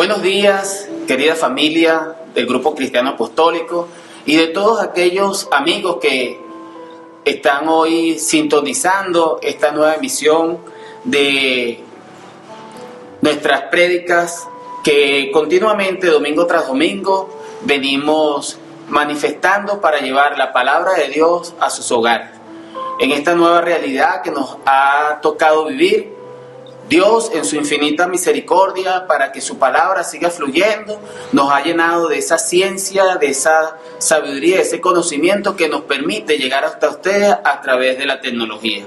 Buenos días, querida familia del Grupo Cristiano Apostólico y de todos aquellos amigos que están hoy sintonizando esta nueva emisión de nuestras prédicas que continuamente, domingo tras domingo, venimos manifestando para llevar la palabra de Dios a sus hogares. En esta nueva realidad que nos ha tocado vivir, Dios, en su infinita misericordia, para que su palabra siga fluyendo, nos ha llenado de esa ciencia, de esa sabiduría, de ese conocimiento que nos permite llegar hasta ustedes a través de la tecnología.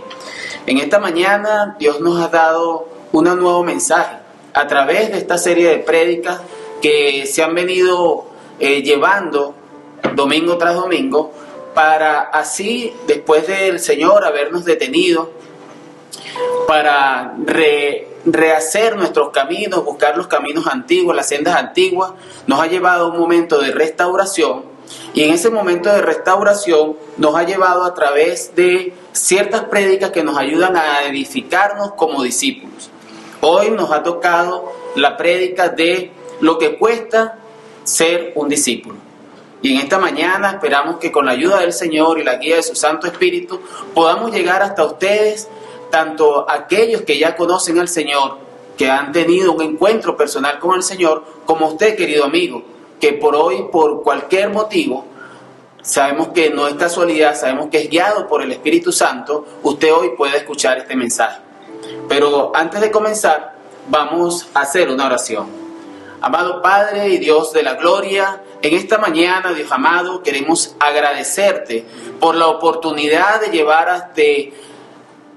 En esta mañana, Dios nos ha dado un nuevo mensaje a través de esta serie de prédicas que se han venido llevando domingo tras domingo, para así, después del Señor habernos detenido, para rehacer nuestros caminos, buscar los caminos antiguos, las sendas antiguas, nos ha llevado a un momento de restauración, y en ese momento de restauración nos ha llevado a través de ciertas prédicas que nos ayudan a edificarnos como discípulos. Hoy nos ha tocado la prédica de lo que cuesta ser un discípulo. Y en esta mañana esperamos que con la ayuda del Señor y la guía de su Santo Espíritu podamos llegar hasta ustedes, tanto aquellos que ya conocen al Señor, que han tenido un encuentro personal con el Señor, como usted, querido amigo, que por hoy, por cualquier motivo, sabemos que no es casualidad, sabemos que es guiado por el Espíritu Santo, usted hoy puede escuchar este mensaje. Pero antes de comenzar, vamos a hacer una oración. Amado Padre y Dios de la gloria, en esta mañana, Dios amado, queremos agradecerte por la oportunidad de llevar hasta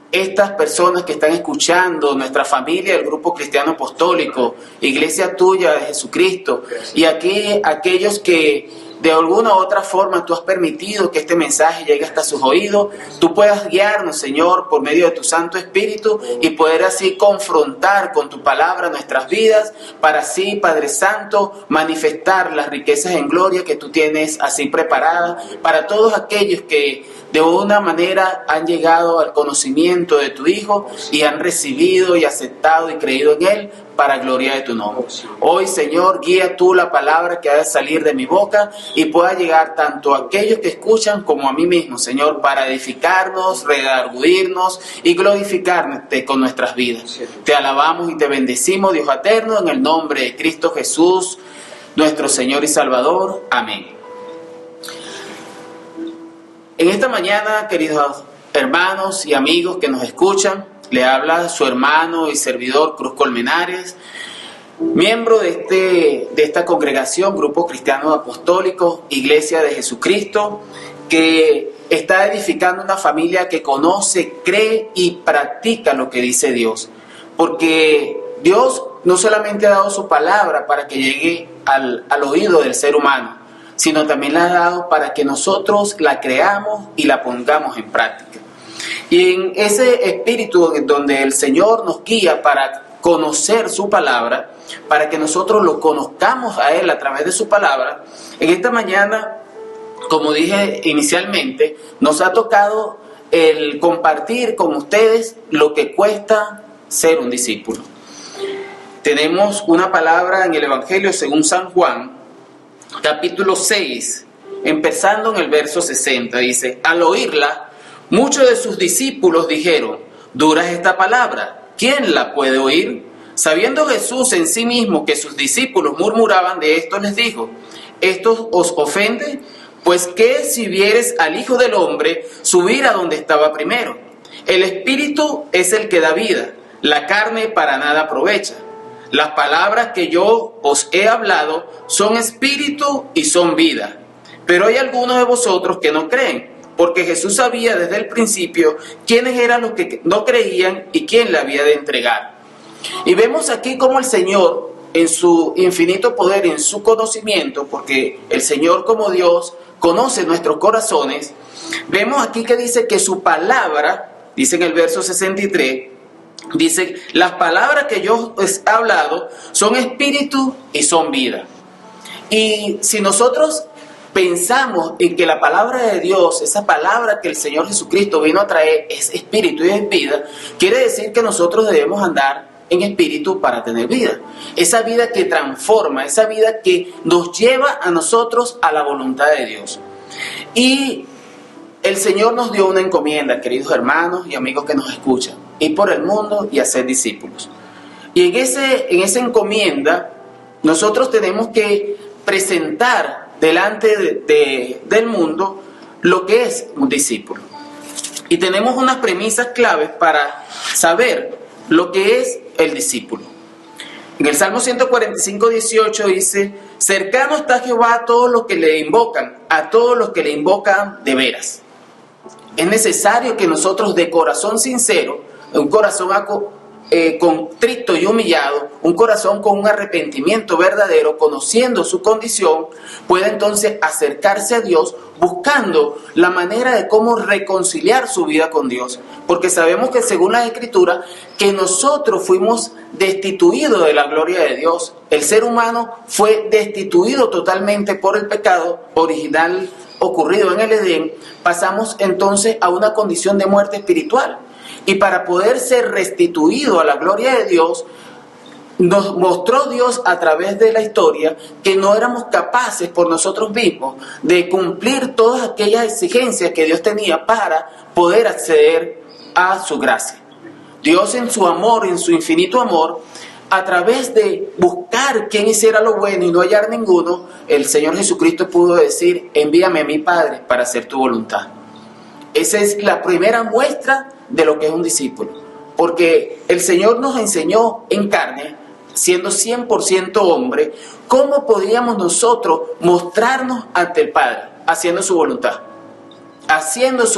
estas personas que están escuchando, nuestra familia, el Grupo Cristiano Apostólico, Iglesia Tuya de Jesucristo, y aquí aquellos que de alguna u otra forma tú has permitido que este mensaje llegue hasta sus oídos, tú puedas guiarnos, Señor, por medio de tu Santo Espíritu, y poder así confrontar con tu palabra nuestras vidas, para así, Padre Santo, manifestar las riquezas en gloria que tú tienes así preparadas para todos aquellos que de una manera han llegado al conocimiento de tu Hijo y han recibido y aceptado y creído en Él para gloria de tu nombre. Hoy, Señor, guía tú la palabra que ha de salir de mi boca y pueda llegar tanto a aquellos que escuchan como a mí mismo, Señor, para edificarnos, redarguirnos y glorificarte con nuestras vidas. Te alabamos y te bendecimos, Dios eterno, en el nombre de Cristo Jesús, nuestro Señor y Salvador. Amén. En esta mañana, queridos hermanos y amigos que nos escuchan, le habla su hermano y servidor Cruz Colmenares, miembro de esta congregación, Grupo Cristiano Apostólico, Iglesia de Jesucristo, que está edificando una familia que conoce, cree y practica lo que dice Dios. Porque Dios no solamente ha dado su palabra para que llegue al oído del ser humano, sino también la ha dado para que nosotros la creamos y la pongamos en práctica. Y en ese espíritu donde el Señor nos guía para conocer su palabra, para que nosotros lo conozcamos a Él a través de su palabra, en esta mañana, como dije inicialmente, nos ha tocado el compartir con ustedes lo que cuesta ser un discípulo. Tenemos una palabra en el Evangelio según San Juan, capítulo 6, empezando en el verso 60, dice: al oírla, muchos de sus discípulos dijeron: ¿dura es esta palabra? ¿Quién la puede oír? Sabiendo Jesús en sí mismo que sus discípulos murmuraban de esto, les dijo: ¿esto os ofende? Pues ¿qué si vieres al Hijo del Hombre subir a donde estaba primero? El Espíritu es el que da vida, la carne para nada aprovecha. Las palabras que yo os he hablado son espíritu y son vida. Pero hay algunos de vosotros que no creen, porque Jesús sabía desde el principio quiénes eran los que no creían y quién le había de entregar. Y vemos aquí cómo el Señor, en su infinito poder y en su conocimiento, porque el Señor como Dios conoce nuestros corazones, vemos aquí que dice que su palabra, dice en el verso 63, dice: las palabras que yo os he hablado son espíritu y son vida. Y si nosotros pensamos en que la palabra de Dios, esa palabra que el Señor Jesucristo vino a traer, es espíritu y es vida, quiere decir que nosotros debemos andar en espíritu para tener vida. Esa vida que transforma, esa vida que nos lleva a nosotros a la voluntad de Dios. Y el Señor nos dio una encomienda, queridos hermanos y amigos que nos escuchan: ir por el mundo y hacer discípulos. Y en esa encomienda nosotros tenemos que presentar delante del mundo lo que es un discípulo. Y tenemos unas premisas claves para saber lo que es el discípulo. En el Salmo 145, 18 dice: cercano está Jehová a todos los que le invocan, a todos los que le invocan de veras. Es necesario que nosotros, de corazón sincero, un corazón contrito y humillado, un corazón con un arrepentimiento verdadero, conociendo su condición, pueda entonces acercarse a Dios buscando la manera de cómo reconciliar su vida con Dios. Porque sabemos que según la Escritura, que nosotros fuimos destituidos de la gloria de Dios. El ser humano fue destituido totalmente por el pecado original ocurrido en el Edén. Pasamos entonces a una condición de muerte espiritual. Y para poder ser restituido a la gloria de Dios, nos mostró Dios a través de la historia que no éramos capaces por nosotros mismos de cumplir todas aquellas exigencias que Dios tenía para poder acceder a su gracia. Dios, en su amor, en su infinito amor, a través de buscar quién hiciera lo bueno y no hallar ninguno, el Señor Jesucristo pudo decir: envíame a mi Padre para hacer tu voluntad. Esa es la primera muestra de lo que es un discípulo, porque el Señor nos enseñó en carne, siendo 100% hombre, cómo podíamos nosotros mostrarnos ante el Padre, haciendo su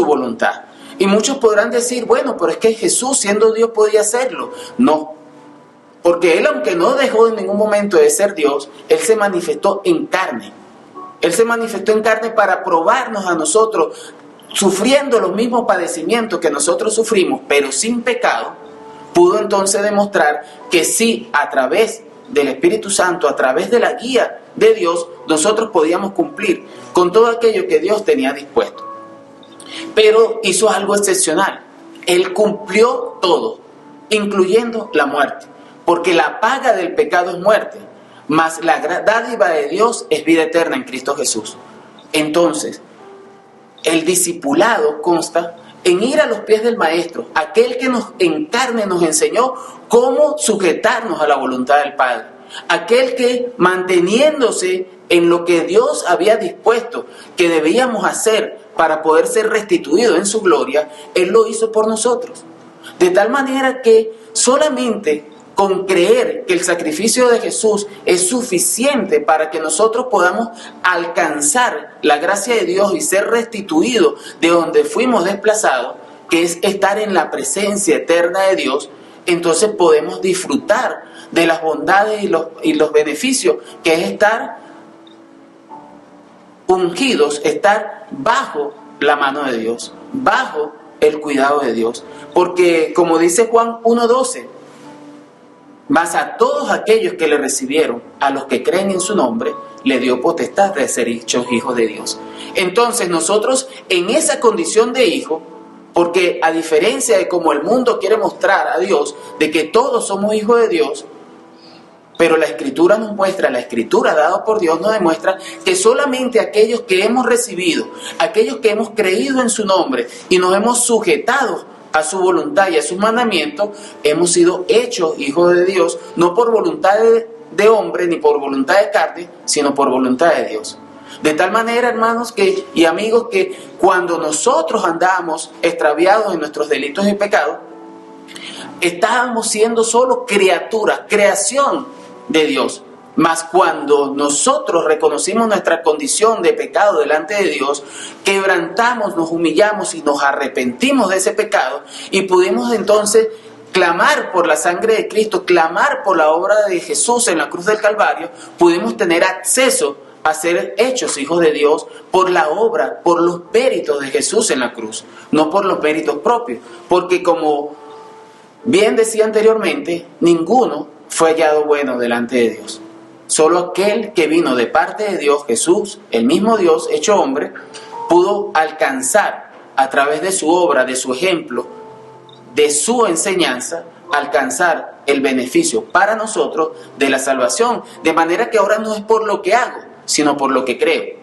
voluntad. Y muchos podrán decir: bueno, pero es que Jesús, siendo Dios, podía hacerlo. No, porque Él, aunque no dejó en ningún momento de ser Dios, Él se manifestó en carne. Él se manifestó en carne para probarnos a nosotros, sufriendo los mismos padecimientos que nosotros sufrimos, pero sin pecado. Pudo entonces demostrar que sí, a través del Espíritu Santo, a través de la guía de Dios, nosotros podíamos cumplir con todo aquello que Dios tenía dispuesto. Pero hizo algo excepcional: Él cumplió todo, incluyendo la muerte, porque la paga del pecado es muerte, mas la dádiva de Dios es vida eterna en Cristo Jesús. Entonces, el discipulado consta en ir a los pies del Maestro, aquel que nos en carne nos enseñó cómo sujetarnos a la voluntad del Padre, aquel que, manteniéndose en lo que Dios había dispuesto que debíamos hacer para poder ser restituidos en su gloria, Él lo hizo por nosotros. De tal manera que solamente con creer que el sacrificio de Jesús es suficiente para que nosotros podamos alcanzar la gracia de Dios y ser restituidos de donde fuimos desplazados, que es estar en la presencia eterna de Dios, entonces podemos disfrutar de las bondades y los beneficios que es estar ungidos, estar bajo la mano de Dios, bajo el cuidado de Dios. Porque como dice Juan 1:12, mas a todos aquellos que le recibieron, a los que creen en su nombre, le dio potestad de ser hechos hijos de Dios. Entonces nosotros, en esa condición de hijo, porque a diferencia de como el mundo quiere mostrar a Dios, de que todos somos hijos de Dios, pero la Escritura nos muestra, la Escritura dada por Dios nos demuestra que solamente aquellos que hemos recibido, aquellos que hemos creído en su nombre y nos hemos sujetado a su voluntad y a sus mandamientos, hemos sido hechos hijos de Dios, no por voluntad de hombre ni por voluntad de carne, sino por voluntad de Dios. De tal manera, hermanos y amigos, que cuando nosotros andábamos extraviados en nuestros delitos y pecados, estábamos siendo solo criaturas, creación de Dios. Mas cuando nosotros reconocimos nuestra condición de pecado delante de Dios, quebrantamos, nos humillamos y nos arrepentimos de ese pecado, y pudimos entonces clamar por la sangre de Cristo, clamar por la obra de Jesús en la cruz del Calvario, pudimos tener acceso a ser hechos hijos de Dios por la obra, por los méritos de Jesús en la cruz, no por los méritos propios. Porque como bien decía anteriormente, ninguno fue hallado bueno delante de Dios. Solo aquel que vino de parte de Dios, Jesús, el mismo Dios hecho hombre, pudo alcanzar a través de su obra, de su ejemplo, de su enseñanza, alcanzar el beneficio para nosotros de la salvación. De manera que ahora no es por lo que hago, sino por lo que creo.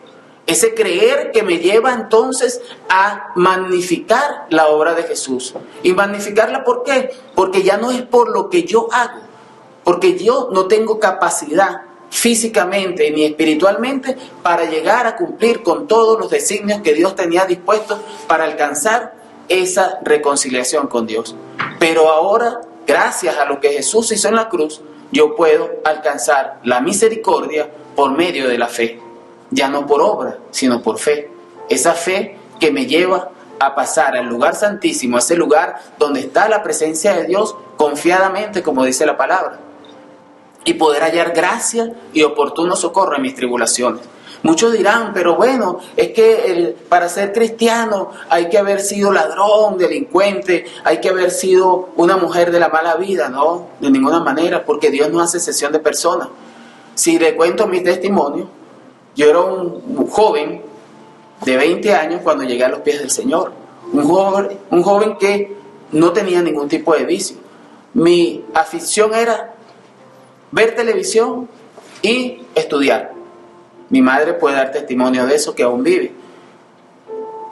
Ese creer que me lleva entonces a magnificar la obra de Jesús. ¿Y magnificarla por qué? Porque ya no es por lo que yo hago. Porque yo no tengo capacidad físicamente ni espiritualmente para llegar a cumplir con todos los designios que Dios tenía dispuestos para alcanzar esa reconciliación con Dios. Pero ahora, gracias a lo que Jesús hizo en la cruz, yo puedo alcanzar la misericordia por medio de la fe. Ya no por obra, sino por fe. Esa fe que me lleva a pasar al lugar santísimo, a ese lugar donde está la presencia de Dios confiadamente, como dice la palabra, y poder hallar gracia y oportuno socorro en mis tribulaciones. Muchos dirán, pero bueno, es que para ser cristiano hay que haber sido ladrón, delincuente, hay que haber sido una mujer de la mala vida. No, de ninguna manera, porque Dios no hace excepción de personas. Si le cuento mi testimonio, yo era un joven de 20 años cuando llegué a los pies del Señor. Un joven que no tenía ningún tipo de vicio. Mi afición era ver televisión y estudiar. Mi madre puede dar testimonio de eso, que aún vive.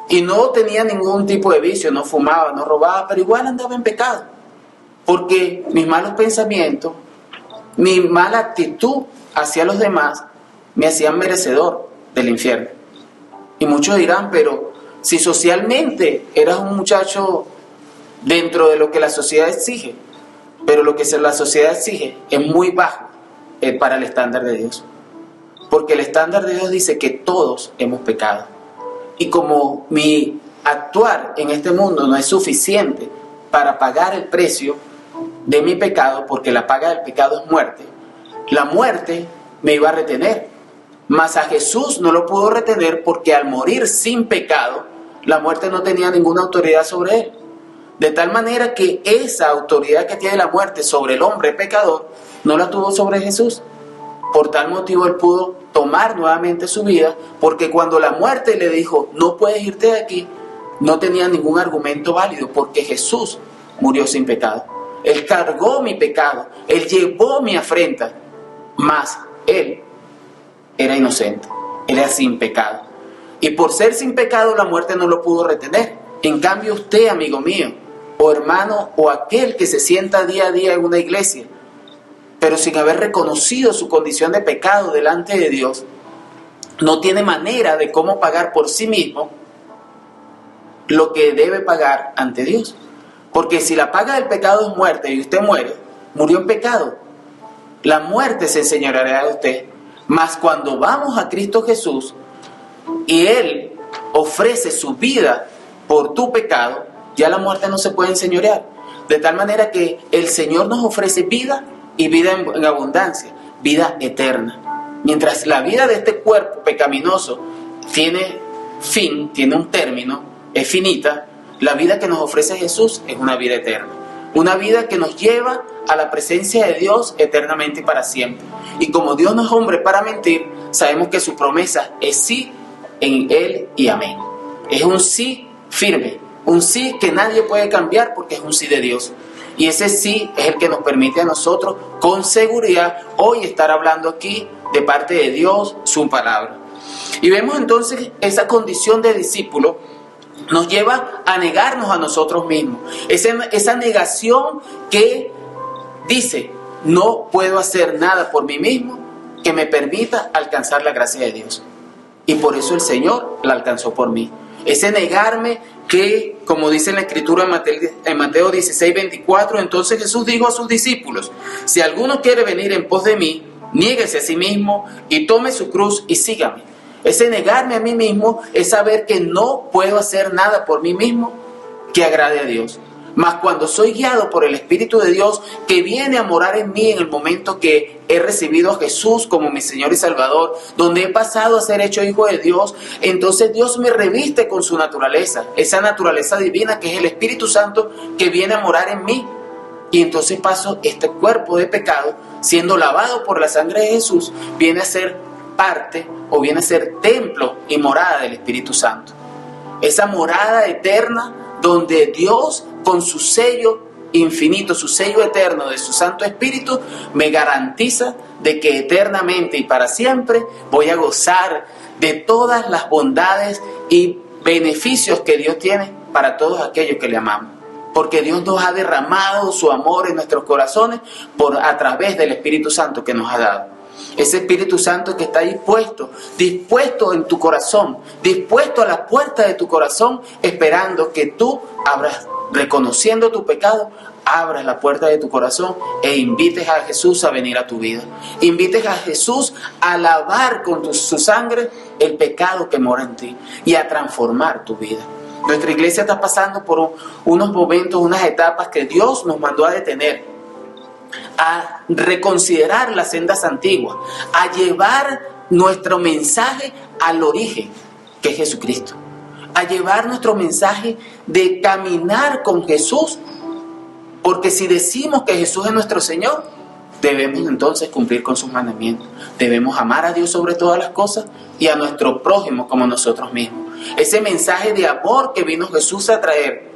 Y no tenía ningún tipo de vicio, no fumaba, no robaba, pero igual andaba en pecado. Porque mis malos pensamientos, mi mala actitud hacia los demás, me hacían merecedor del infierno. Y muchos dirán, pero si socialmente eras un muchacho dentro de lo que la sociedad exige, pero lo que la sociedad exige es muy bajo para el estándar de Dios. Porque el estándar de Dios dice que todos hemos pecado. Y como mi actuar en este mundo no es suficiente para pagar el precio de mi pecado, porque la paga del pecado es muerte, la muerte me iba a retener. Mas a Jesús no lo pudo retener porque al morir sin pecado, la muerte no tenía ninguna autoridad sobre él. De tal manera que esa autoridad que tiene la muerte sobre el hombre pecador, no la tuvo sobre Jesús. Por tal motivo él pudo tomar nuevamente su vida, porque cuando la muerte le dijo, no puedes irte de aquí, no tenía ningún argumento válido, porque Jesús murió sin pecado. Él cargó mi pecado, él llevó mi afrenta, mas él era inocente, él era sin pecado. Y por ser sin pecado, la muerte no lo pudo retener. En cambio usted, amigo mío, o hermano, o aquel que se sienta día a día en una iglesia, pero sin haber reconocido su condición de pecado delante de Dios, no tiene manera de cómo pagar por sí mismo lo que debe pagar ante Dios. Porque si la paga del pecado es muerte y usted muere, murió en pecado, la muerte se enseñoreará de usted. Mas cuando vamos a Cristo Jesús y Él ofrece su vida por tu pecado, ya la muerte no se puede enseñorear. De tal manera que el Señor nos ofrece vida y vida en abundancia, vida eterna. Mientras la vida de este cuerpo pecaminoso tiene fin, tiene un término, es finita, la vida que nos ofrece Jesús es una vida eterna. Una vida que nos lleva a la presencia de Dios eternamente y para siempre. Y como Dios no es hombre para mentir, sabemos que su promesa es sí en Él y amén. Es un sí firme, un sí que nadie puede cambiar porque es un sí de Dios. Y ese sí es el que nos permite a nosotros con seguridad hoy estar hablando aquí de parte de Dios, su palabra. Y vemos entonces esa condición de discípulo nos lleva a negarnos a nosotros mismos. Esa negación que dice, no puedo hacer nada por mí mismo que me permita alcanzar la gracia de Dios. Y por eso el Señor la alcanzó por mí. Ese negarme que, como dice en la Escritura en Mateo 16:24, entonces Jesús dijo a sus discípulos, si alguno quiere venir en pos de mí, niéguese a sí mismo y tome su cruz y sígame. Ese negarme a mí mismo es saber que no puedo hacer nada por mí mismo que agrade a Dios. Mas cuando soy guiado por el Espíritu de Dios que viene a morar en mí en el momento que he recibido a Jesús como mi Señor y Salvador, donde he pasado a ser hecho hijo de Dios, entonces Dios me reviste con su naturaleza, esa naturaleza divina que es el Espíritu Santo que viene a morar en mí. Y entonces paso este cuerpo de pecado, siendo lavado por la sangre de Jesús, viene a ser parte o viene a ser templo y morada del Espíritu Santo. Esa morada eterna donde Dios con su sello infinito, su sello eterno de su Santo Espíritu, me garantiza de que eternamente y para siempre voy a gozar de todas las bondades y beneficios que Dios tiene para todos aquellos que le amamos. Porque Dios nos ha derramado su amor en nuestros corazones a través del Espíritu Santo que nos ha dado. Ese Espíritu Santo que está dispuesto en tu corazón, dispuesto a la puerta de tu corazón, esperando que tú abras, reconociendo tu pecado, abras la puerta de tu corazón e invites a Jesús a venir a tu vida. Invites a Jesús a lavar con su sangre el pecado que mora en ti y a transformar tu vida. Nuestra iglesia está pasando por unos momentos, unas etapas que Dios nos mandó a detener, a reconsiderar las sendas antiguas, a llevar nuestro mensaje al origen, que es Jesucristo, a llevar nuestro mensaje de caminar con Jesús, porque si decimos que Jesús es nuestro Señor, debemos entonces cumplir con sus mandamientos. Debemos amar a Dios sobre todas las cosas y a nuestro prójimo como nosotros mismos. Ese mensaje de amor que vino Jesús a traer,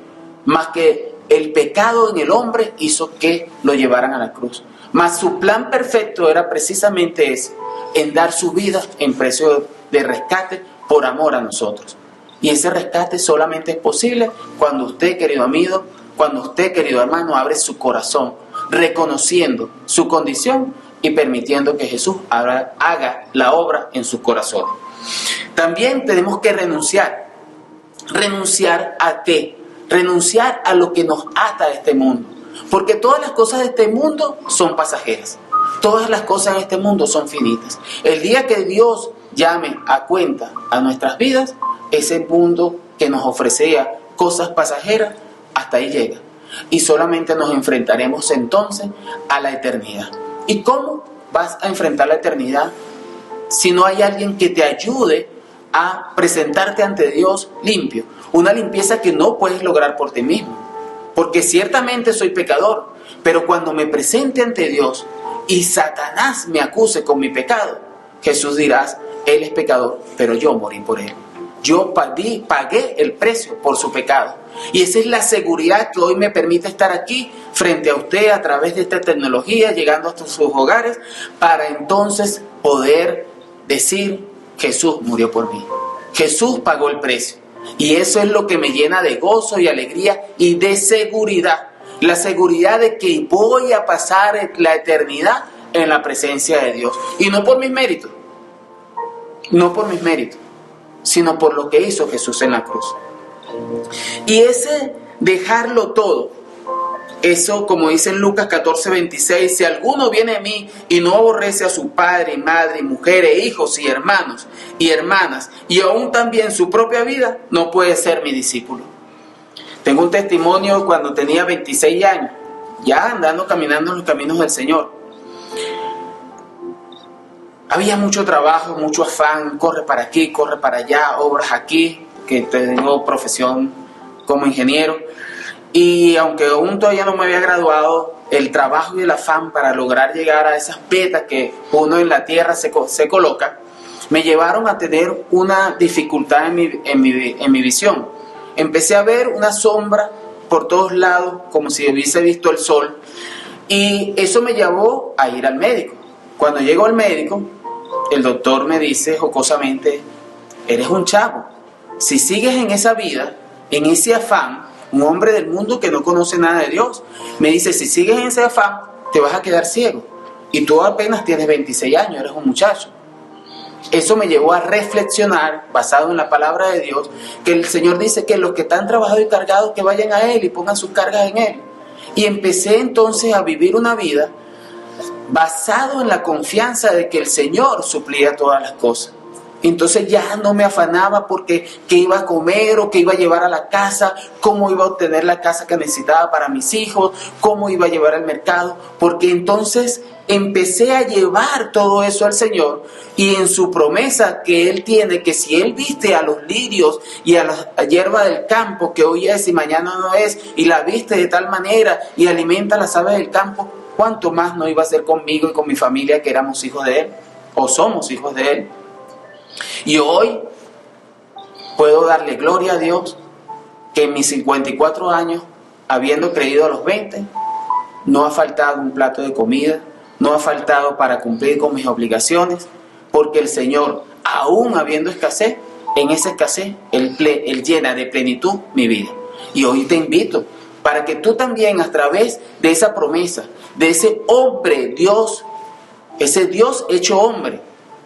más que el pecado en el hombre, hizo que lo llevaran a la cruz. Mas su plan perfecto era precisamente ese, en dar su vida en precio de rescate por amor a nosotros. Y ese rescate solamente es posible cuando usted, querido amigo, cuando usted, querido hermano, abre su corazón, reconociendo su condición y permitiendo que Jesús haga la obra en su corazón. También tenemos que renunciar. ¿Renunciar a qué? Renunciar a lo que nos ata a este mundo. Porque todas las cosas de este mundo son pasajeras. Todas las cosas en este mundo son finitas. El día que Dios llame a cuenta a nuestras vidas, ese mundo que nos ofrecía cosas pasajeras, hasta ahí llega. Y solamente nos enfrentaremos entonces a la eternidad. ¿Y cómo vas a enfrentar la eternidad si no hay alguien que te ayude a presentarte ante Dios limpio? Una limpieza que no puedes lograr por ti mismo. Porque ciertamente soy pecador, pero cuando me presente ante Dios y Satanás me acuse con mi pecado, Jesús dirá, él es pecador, pero yo morí por él. Yo pagué el precio por su pecado. Y esa es la seguridad que hoy me permite estar aquí frente a usted a través de esta tecnología, llegando hasta sus hogares, para entonces poder decir, Jesús murió por mí. Jesús pagó el precio. Y eso es lo que me llena de gozo y alegría y de seguridad. La seguridad de que voy a pasar la eternidad en la presencia de Dios. Y no por mis méritos. No por mis méritos, sino por lo que hizo Jesús en la cruz. Y ese dejarlo todo, eso como dice en Lucas 14:26, si alguno viene a mí y no aborrece a su padre, madre, mujeres, hijos y hermanos y hermanas, y aún también su propia vida, no puede ser mi discípulo. Tengo un testimonio cuando tenía 26 años, ya andando, caminando en los caminos del Señor. Había mucho trabajo, mucho afán, corre para aquí, corre para allá, obras aquí, que tengo profesión como ingeniero. Y aunque aún todavía no me había graduado, el trabajo y el afán para lograr llegar a esas metas que uno en la tierra se coloca, me llevaron a tener una dificultad en mi visión. Empecé a ver una sombra por todos lados, como si hubiese visto el sol, y eso me llevó a ir al médico. Cuando llego al médico, el doctor me dice jocosamente, eres un chavo, si sigues en esa vida, en ese afán, un hombre del mundo que no conoce nada de Dios, me dice, si sigues en ese afán, te vas a quedar ciego, y tú apenas tienes 26 años, eres un muchacho. Eso me llevó a reflexionar, basado en la palabra de Dios, que el Señor dice que los que están trabajados y cargados, que vayan a Él y pongan sus cargas en Él. Y empecé entonces a vivir una vida basado en la confianza de que el Señor suplía todas las cosas. Entonces ya no me afanaba porque qué iba a comer o qué iba a llevar a la casa, cómo iba a obtener la casa que necesitaba para mis hijos, cómo iba a llevar al mercado, porque entonces empecé a llevar todo eso al Señor, y en su promesa que Él tiene, que si Él viste a los lirios y a la hierba del campo, que hoy es y mañana no es, y la viste de tal manera y alimenta a las aves del campo, ¿cuánto más no iba a hacer conmigo y con mi familia, que éramos hijos de Él o somos hijos de Él? Y hoy puedo darle gloria a Dios que en mis 54 años habiendo creído a los 20, no ha faltado un plato de comida, no ha faltado para cumplir con mis obligaciones, porque el Señor, aún habiendo escasez, en esa escasez, Él llena de plenitud mi vida. Y hoy te invito para que tú también, a través de esa promesa, de ese hombre Dios, ese Dios hecho hombre,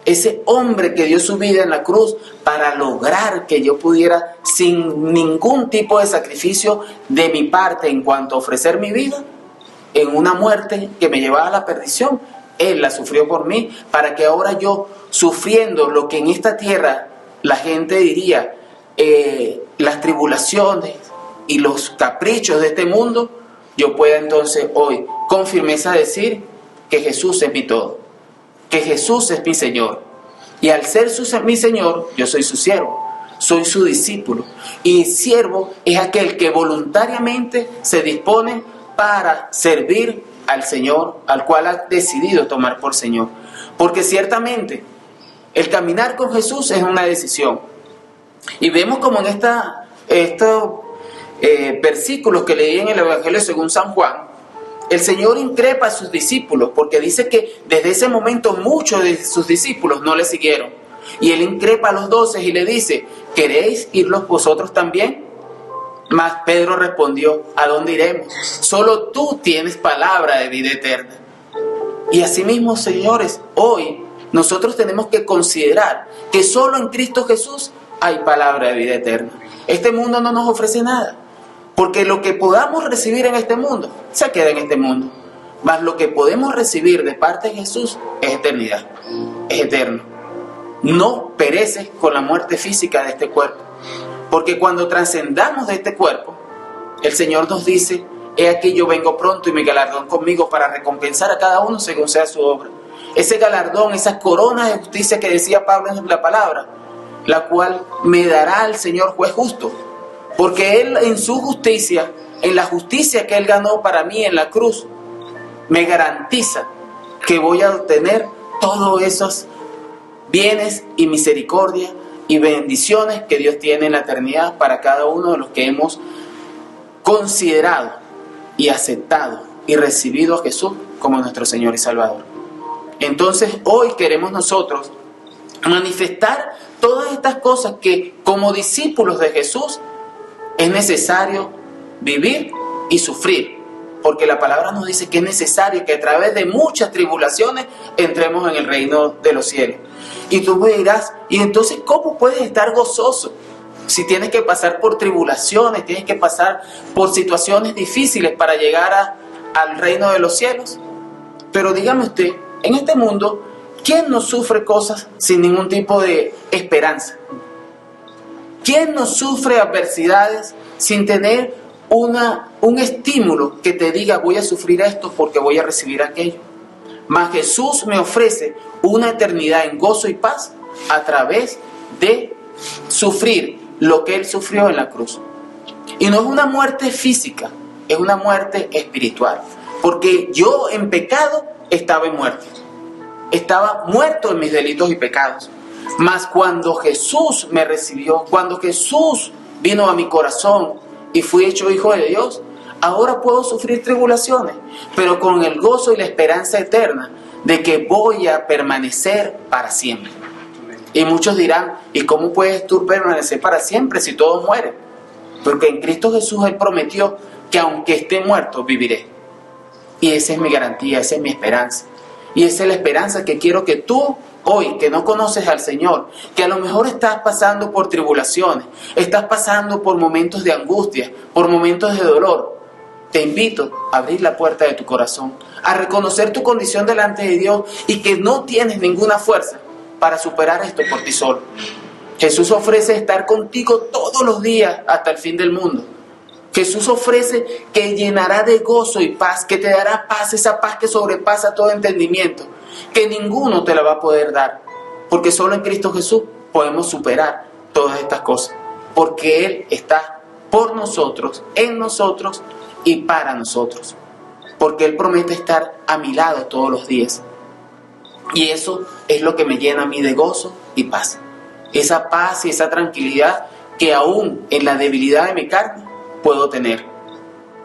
ese hombre que dio su vida en la cruz para lograr que yo pudiera, sin ningún tipo de sacrificio de mi parte en cuanto a ofrecer mi vida, en una muerte que me llevaba a la perdición, Él la sufrió por mí, para que ahora yo, sufriendo lo que en esta tierra la gente diría, las tribulaciones y los caprichos de este mundo, yo pueda entonces hoy con firmeza decir que Jesús es mi todo, que Jesús es mi Señor. Y al ser mi Señor, yo soy su siervo, soy su discípulo. Y siervo es aquel que voluntariamente se dispone para servir al Señor, al cual ha decidido tomar por Señor. Porque ciertamente el caminar con Jesús es una decisión. Y vemos como en estos versículos que leí en el Evangelio según San Juan, el Señor increpa a sus discípulos, porque dice que desde ese momento muchos de sus discípulos no le siguieron. Y Él increpa a los 12 y le dice, ¿queréis irlos vosotros también? Mas Pedro respondió, ¿a dónde iremos? Solo tú tienes palabra de vida eterna. Y asimismo, señores, hoy nosotros tenemos que considerar que solo en Cristo Jesús hay palabra de vida eterna. Este mundo no nos ofrece nada, porque lo que podamos recibir en este mundo se queda en este mundo. Mas lo que podemos recibir de parte de Jesús es eternidad, es eterno. No pereces con la muerte física de este cuerpo. Porque cuando trascendamos de este cuerpo, el Señor nos dice, he aquí yo vengo pronto y mi galardón conmigo para recompensar a cada uno según sea su obra. Ese galardón, esa corona de justicia que decía Pablo en la palabra, la cual me dará el Señor juez justo. Porque Él en su justicia, en la justicia que Él ganó para mí en la cruz, me garantiza que voy a obtener todos esos bienes y misericordia y bendiciones que Dios tiene en la eternidad para cada uno de los que hemos considerado y aceptado y recibido a Jesús como nuestro Señor y Salvador. Entonces hoy queremos nosotros manifestar todas estas cosas que como discípulos de Jesús es necesario vivir y sufrir, porque la palabra nos dice que es necesario que a través de muchas tribulaciones entremos en el reino de los cielos. Y tú me dirás, ¿y entonces cómo puedes estar gozoso si tienes que pasar por tribulaciones, tienes que pasar por situaciones difíciles para llegar al reino de los cielos? Pero dígame usted, en este mundo, ¿quién no sufre cosas sin ningún tipo de esperanza? ¿Quién no sufre adversidades sin tener un estímulo que te diga voy a sufrir esto porque voy a recibir aquello? Mas Jesús me ofrece una eternidad en gozo y paz a través de sufrir lo que Él sufrió en la cruz. Y no es una muerte física, es una muerte espiritual. Porque yo en pecado estaba en muerte. Estaba muerto en mis delitos y pecados. Mas cuando Jesús me recibió, cuando Jesús vino a mi corazón y fui hecho hijo de Dios, ahora puedo sufrir tribulaciones, pero con el gozo y la esperanza eterna de que voy a permanecer para siempre. Y muchos dirán, ¿y cómo puedes tú permanecer para siempre si todos mueren? Porque en Cristo Jesús Él prometió que aunque esté muerto, viviré. Y esa es mi garantía, esa es mi esperanza. Y esa es la esperanza que quiero que tú, hoy, que no conoces al Señor, que a lo mejor estás pasando por tribulaciones, estás pasando por momentos de angustia, por momentos de dolor, te invito a abrir la puerta de tu corazón, a reconocer tu condición delante de Dios y que no tienes ninguna fuerza para superar esto por ti solo. Jesús ofrece estar contigo todos los días hasta el fin del mundo. Jesús ofrece que llenará de gozo y paz, que te dará paz, esa paz que sobrepasa todo entendimiento, que ninguno te la va a poder dar, porque solo en Cristo Jesús podemos superar todas estas cosas, porque Él está por nosotros, en nosotros y para nosotros, porque Él promete estar a mi lado todos los días. Y eso es lo que me llena a mí de gozo y paz. Esa paz y esa tranquilidad que aún en la debilidad de mi carne puedo tener.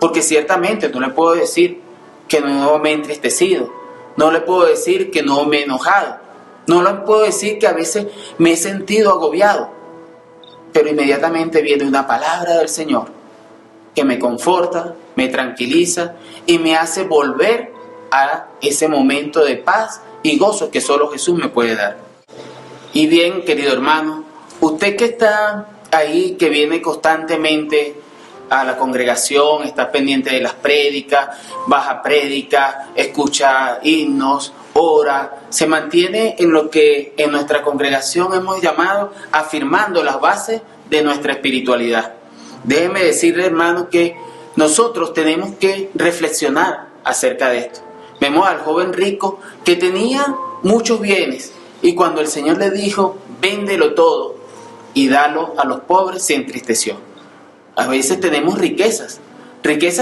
Porque ciertamente no le puedo decir que no me he entristecido, no le puedo decir que no me he enojado, no le puedo decir que a veces me he sentido agobiado, pero inmediatamente viene una palabra del Señor que me conforta, me tranquiliza y me hace volver a ese momento de paz y gozo que solo Jesús me puede dar. Y bien, querido hermano, usted que está ahí, que viene constantemente a la congregación, está pendiente de las prédicas, baja prédica, escucha himnos, ora, se mantiene en lo que en nuestra congregación hemos llamado afirmando las bases de nuestra espiritualidad. Déjeme decirle, hermano, que nosotros tenemos que reflexionar acerca de esto. Vemos al joven rico que tenía muchos bienes y cuando el Señor le dijo, véndelo todo y dalo a los pobres, se entristeció. A veces tenemos riquezas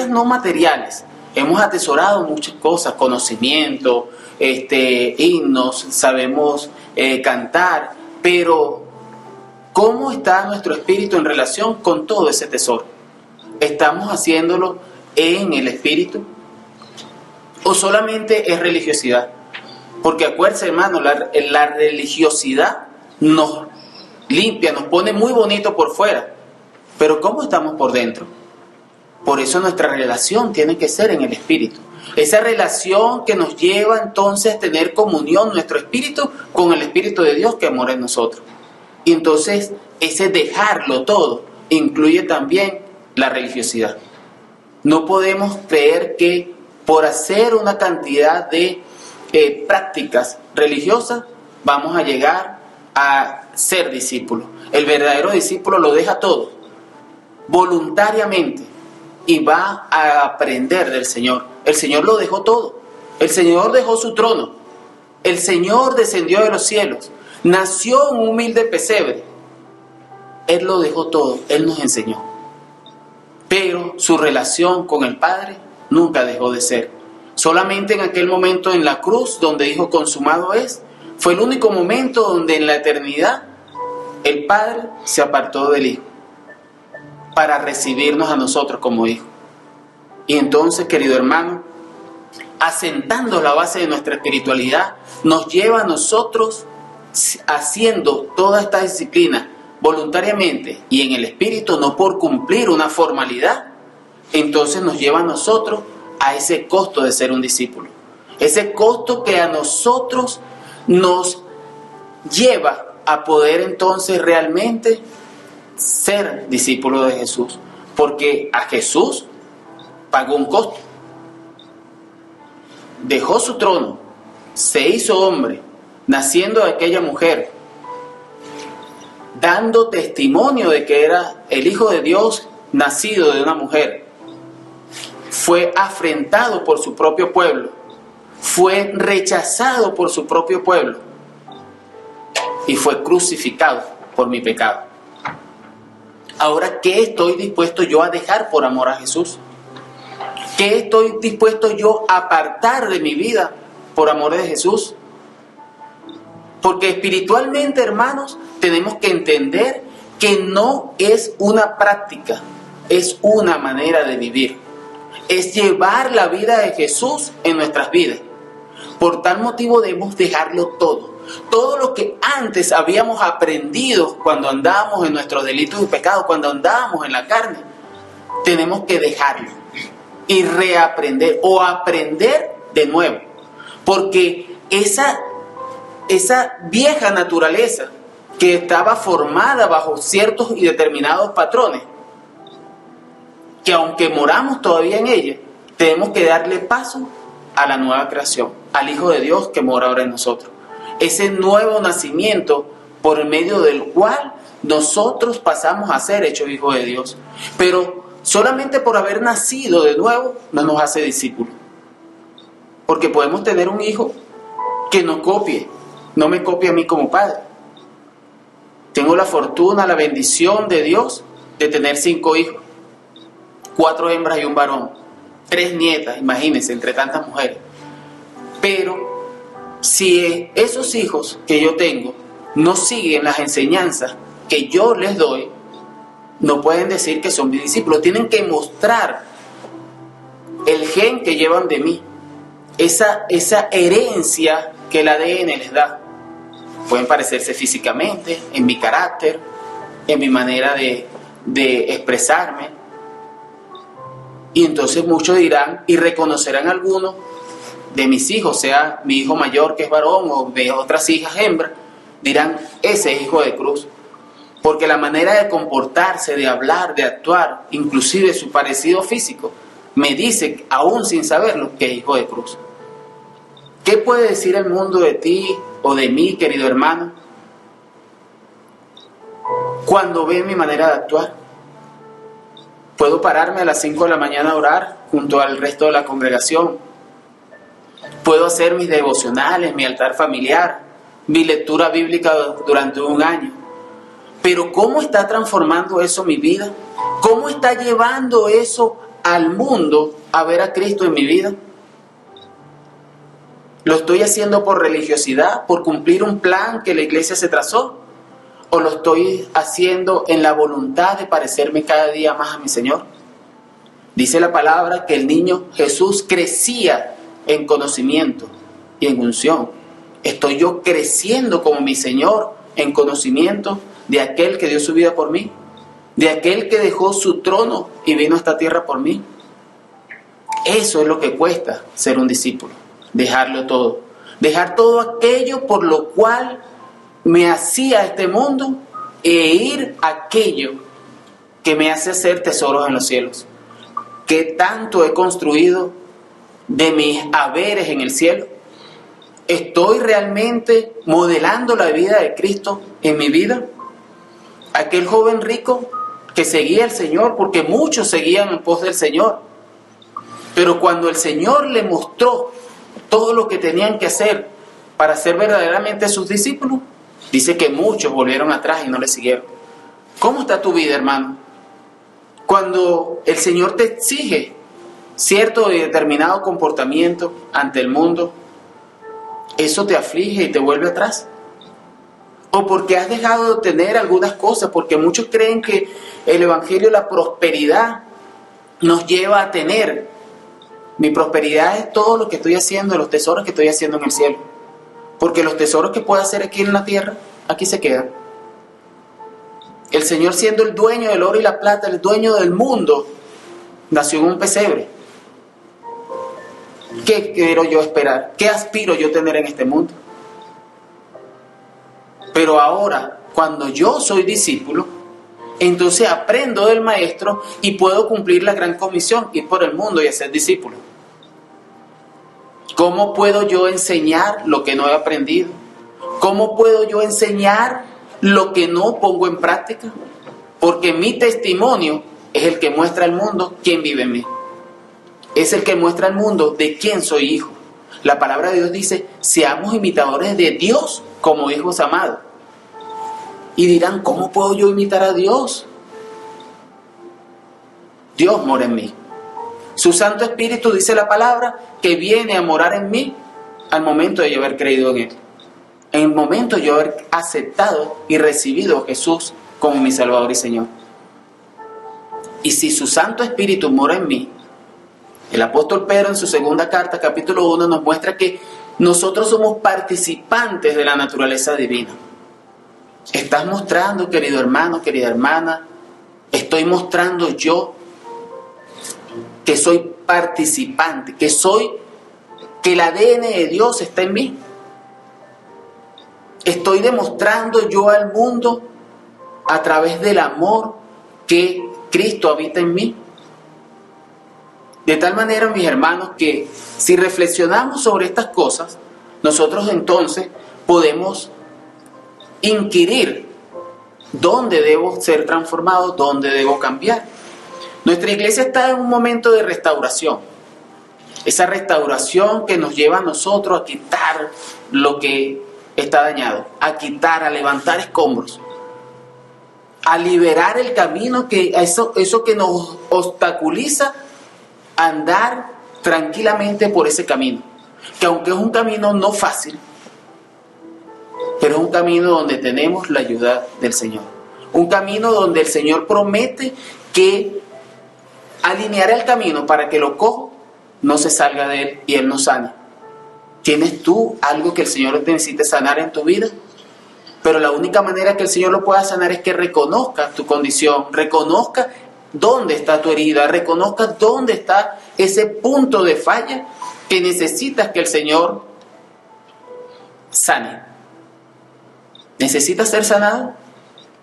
no materiales. Hemos atesorado muchas cosas, conocimiento, himnos, sabemos cantar, pero ¿cómo está nuestro espíritu en relación con todo ese tesoro? ¿Estamos haciéndolo en el espíritu? ¿O solamente es religiosidad? Porque acuérdense, hermano, la religiosidad nos limpia, nos pone muy bonito por fuera, pero ¿cómo estamos por dentro? Por eso nuestra relación tiene que ser en el espíritu. Esa relación que nos lleva entonces a tener comunión nuestro espíritu con el Espíritu de Dios que mora en nosotros. Y entonces ese dejarlo todo incluye también la religiosidad. No podemos creer que por hacer una cantidad de prácticas religiosas vamos a llegar a ser discípulos. El verdadero discípulo lo deja todo voluntariamente y va a aprender del Señor. El Señor lo dejó todo. El Señor dejó su trono. El Señor descendió de los cielos. Nació en un humilde pesebre. Él lo dejó todo. Él nos enseñó. Pero su relación con el Padre nunca dejó de ser. Solamente en aquel momento en la cruz donde dijo consumado es, fue el único momento donde en la eternidad el Padre se apartó del Hijo para recibirnos a nosotros como hijos. Y entonces, querido hermano, asentando la base de nuestra espiritualidad, nos lleva a nosotros haciendo toda esta disciplina voluntariamente y en el espíritu, no por cumplir una formalidad, entonces nos lleva a nosotros a ese costo de ser un discípulo. Ese costo que a nosotros nos lleva a poder entonces realmente ser discípulo de Jesús. Porque a Jesús pagó un costo. Dejó su trono, se hizo hombre, naciendo de aquella mujer, dando testimonio de que era el Hijo de Dios nacido de una mujer. Fue afrentado por su propio pueblo, fue rechazado por su propio pueblo y fue crucificado por mi pecado. Ahora, ¿qué estoy dispuesto yo a dejar por amor a Jesús? ¿Qué estoy dispuesto yo a apartar de mi vida por amor de Jesús? Porque espiritualmente, hermanos, tenemos que entender que no es una práctica, es una manera de vivir. Es llevar la vida de Jesús en nuestras vidas. Por tal motivo debemos dejarlo todo. Todo lo que antes habíamos aprendido cuando andábamos en nuestros delitos y pecados, cuando andábamos en la carne, tenemos que dejarlo y reaprender o aprender de nuevo. Porque esa vieja naturaleza que estaba formada bajo ciertos y determinados patrones, que aunque moramos todavía en ella, tenemos que darle paso a la nueva creación, al Hijo de Dios que mora ahora en nosotros. Ese nuevo nacimiento por medio del cual nosotros pasamos a ser hechos hijos de Dios. Pero solamente por haber nacido de nuevo no nos hace discípulos. Porque podemos tener un hijo que no copie, no me copie a mí como padre. Tengo la fortuna, la bendición de Dios de tener 5 hijos, 4 hembras y un varón, 3 nietas, imagínense, entre tantas mujeres. Pero si esos hijos que yo tengo no siguen las enseñanzas que yo les doy, no pueden decir que son mis discípulos. Tienen que mostrar el gen que llevan de mí, esa herencia que el ADN les da. Pueden parecerse físicamente, en mi carácter, en mi manera de expresarme. Y entonces muchos dirán y reconocerán algunos de mis hijos, sea mi hijo mayor que es varón o de otras hijas hembras, dirán, ese es hijo de cruz. Porque la manera de comportarse, de hablar, de actuar, inclusive su parecido físico, me dice, aún sin saberlo, que es hijo de cruz. ¿Qué puede decir el mundo de ti o de mí, querido hermano, cuando ve mi manera de actuar? Puedo pararme a las 5 de la mañana a orar junto al resto de la congregación. Puedo hacer mis devocionales, mi altar familiar, mi lectura bíblica durante un año. Pero ¿cómo está transformando eso mi vida? ¿Cómo está llevando eso al mundo a ver a Cristo en mi vida? ¿Lo estoy haciendo por religiosidad, por cumplir un plan que la iglesia se trazó? ¿O lo estoy haciendo en la voluntad de parecerme cada día más a mi Señor? Dice la palabra que el niño Jesús crecía en conocimiento y en unción. ¿Estoy yo creciendo como mi Señor en conocimiento de aquel que dio su vida por mí? ¿De aquel que dejó su trono y vino a esta tierra por mí? Eso es lo que cuesta ser un discípulo. Dejarlo todo. Dejar todo aquello por lo cual me hacía este mundo e ir a aquello que me hace hacer tesoros en los cielos. ¿Qué tanto he construido de mis haberes en el cielo? ¿Estoy realmente modelando la vida de Cristo en mi vida? Aquel joven rico que seguía al Señor, porque muchos seguían en pos del Señor, pero cuando el Señor le mostró todo lo que tenían que hacer para ser verdaderamente sus discípulos, dice que muchos volvieron atrás y no le siguieron. ¿Cómo está tu vida, hermano? Cuando el Señor te exige cierto y determinado comportamiento ante el mundo, ¿eso te aflige y te vuelve atrás? ¿O porque has dejado de obtener algunas cosas? Porque muchos creen que el Evangelio, la prosperidad, nos lleva a tener. Mi prosperidad es todo lo que estoy haciendo, los tesoros que estoy haciendo en el cielo. Porque los tesoros que puedo hacer aquí en la tierra, aquí se quedan. El Señor, siendo el dueño del oro y la plata, el dueño del mundo, nació en un pesebre. ¿Qué quiero yo esperar? ¿Qué aspiro yo tener en este mundo? Pero ahora, cuando yo soy discípulo, entonces aprendo del Maestro y puedo cumplir la gran comisión, ir por el mundo y hacer discípulos. ¿Cómo puedo yo enseñar lo que no he aprendido? ¿Cómo puedo yo enseñar lo que no pongo en práctica? Porque mi testimonio es el que muestra al mundo quién vive en mí. Es el que muestra al mundo de quién soy hijo. La palabra de Dios dice, seamos imitadores de Dios como hijos amados. Y dirán, ¿cómo puedo yo imitar a Dios? Dios mora en mí. Su Santo Espíritu, dice la palabra, que viene a morar en mí al momento de yo haber creído en Él. En el momento de yo haber aceptado y recibido a Jesús como mi Salvador y Señor. Y si su Santo Espíritu mora en mí, el apóstol Pedro en su segunda carta, capítulo 1, nos muestra que nosotros somos participantes de la naturaleza divina. ¿Estás mostrando, querido hermano, querida hermana? ¿Estoy mostrando yo que soy participante, que el ADN de Dios está en mí? ¿Estoy demostrando yo al mundo a través del amor que Cristo habita en mí? De tal manera, mis hermanos, que si reflexionamos sobre estas cosas, nosotros entonces podemos inquirir dónde debo ser transformado, dónde debo cambiar. Nuestra iglesia está en un momento de restauración. Esa restauración que nos lleva a nosotros a quitar lo que está dañado, a quitar, a levantar escombros, a liberar el camino, eso que nos obstaculiza andar tranquilamente por ese camino. Que aunque es un camino no fácil, pero es un camino donde tenemos la ayuda del Señor. Un camino donde el Señor promete que alineará el camino para que los cojos no se salga de él y él no sane. ¿Tienes tú algo que el Señor necesite sanar en tu vida? Pero la única manera que el Señor lo pueda sanar es que reconozcas tu condición, reconozcas dónde está tu herida, reconozcas dónde está ese punto de falla que necesitas que el Señor sane. ¿Necesitas ser sanado?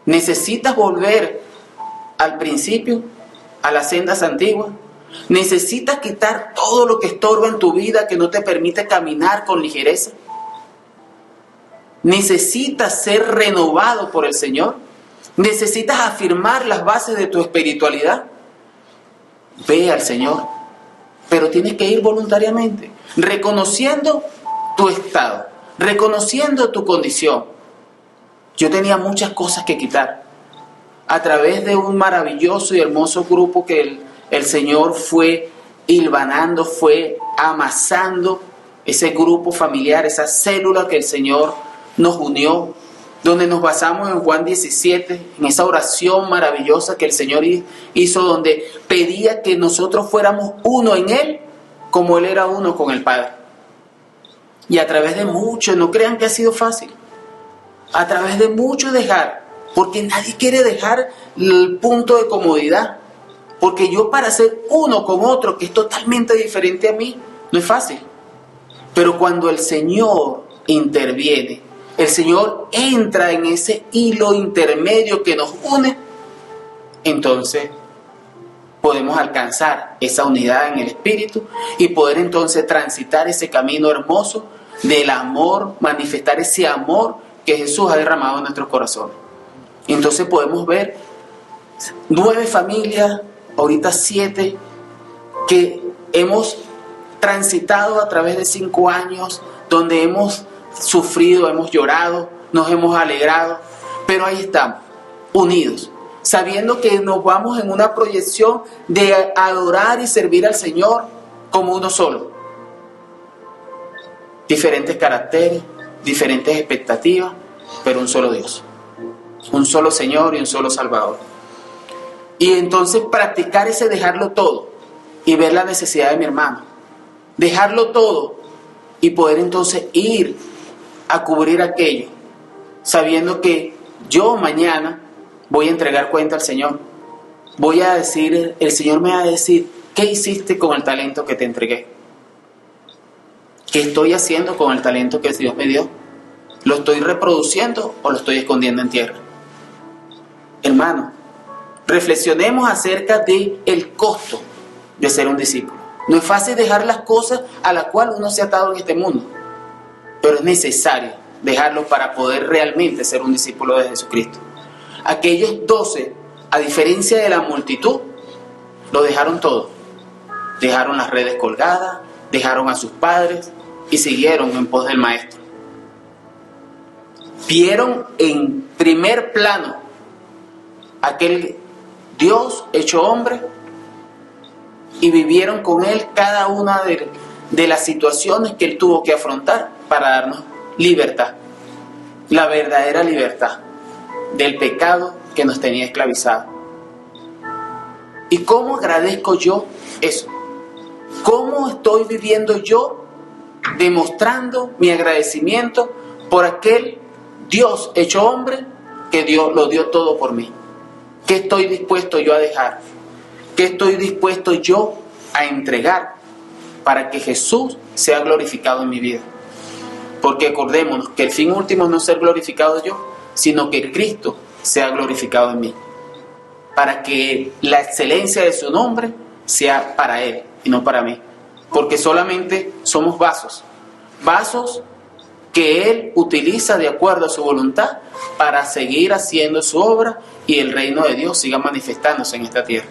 ¿Necesitas volver al principio, a las sendas antiguas? ¿Necesitas quitar todo lo que estorba en tu vida, que no te permite caminar con ligereza? ¿Necesitas ser renovado por el Señor? ¿Necesitas afirmar las bases de tu espiritualidad? Ve al Señor, pero tienes que ir voluntariamente, reconociendo tu estado, reconociendo tu condición. Yo tenía muchas cosas que quitar. A través de un maravilloso y hermoso grupo que el Señor fue hilvanando, fue amasando, ese grupo familiar, esa célula que el Señor nos unió, donde nos basamos en Juan 17, en esa oración maravillosa que el Señor hizo, donde pedía que nosotros fuéramos uno en Él, como Él era uno con el Padre. Y a través de mucho, no crean que ha sido fácil, a través de mucho dejar, porque nadie quiere dejar el punto de comodidad, porque yo para ser uno con otro que es totalmente diferente a mí, no es fácil. Pero cuando el Señor interviene, el Señor entra en ese hilo intermedio que nos une, entonces podemos alcanzar esa unidad en el Espíritu y poder entonces transitar ese camino hermoso del amor, manifestar ese amor que Jesús ha derramado en nuestros corazones. Entonces podemos ver 9 familias, ahorita 7, que hemos transitado a través de 5 años, donde hemos sufrido, hemos llorado, nos hemos alegrado, pero ahí estamos, unidos, sabiendo que nos vamos en una proyección de adorar y servir al Señor como uno solo. Diferentes caracteres, diferentes expectativas, pero un solo Dios, un solo Señor y un solo Salvador. Y entonces practicar ese dejarlo todo y ver la necesidad de mi hermano, dejarlo todo y poder entonces ir a cubrir aquello, sabiendo que yo mañana voy a entregar cuenta al Señor. Voy a decir, el Señor me va a decir, ¿qué hiciste con el talento que te entregué? ¿Qué estoy haciendo con el talento que Dios me dio? ¿Lo estoy reproduciendo o lo estoy escondiendo en tierra? Hermano, reflexionemos acerca del costo de ser un discípulo. No es fácil dejar las cosas a las cuales uno se ha atado en este mundo, pero es necesario dejarlo para poder realmente ser un discípulo de Jesucristo. Aquellos 12, a diferencia de la multitud, lo dejaron todo. Dejaron las redes colgadas, dejaron a sus padres y siguieron en pos del Maestro. Vieron en primer plano aquel Dios hecho hombre y vivieron con Él cada una de las situaciones que Él tuvo que afrontar para darnos libertad, la verdadera libertad del pecado que nos tenía esclavizados. ¿Y cómo agradezco yo eso? ¿Cómo estoy viviendo yo demostrando mi agradecimiento por aquel Dios hecho hombre que lo dio todo por mí? ¿Qué estoy dispuesto yo a dejar? ¿Qué estoy dispuesto yo a entregar para que Jesús sea glorificado en mi vida? Porque acordémonos que el fin último no es ser glorificado yo, sino que Cristo sea glorificado en mí, para que la excelencia de su nombre sea para Él y no para mí, porque solamente somos vasos que Él utiliza de acuerdo a su voluntad para seguir haciendo su obra y el reino de Dios siga manifestándose en esta tierra,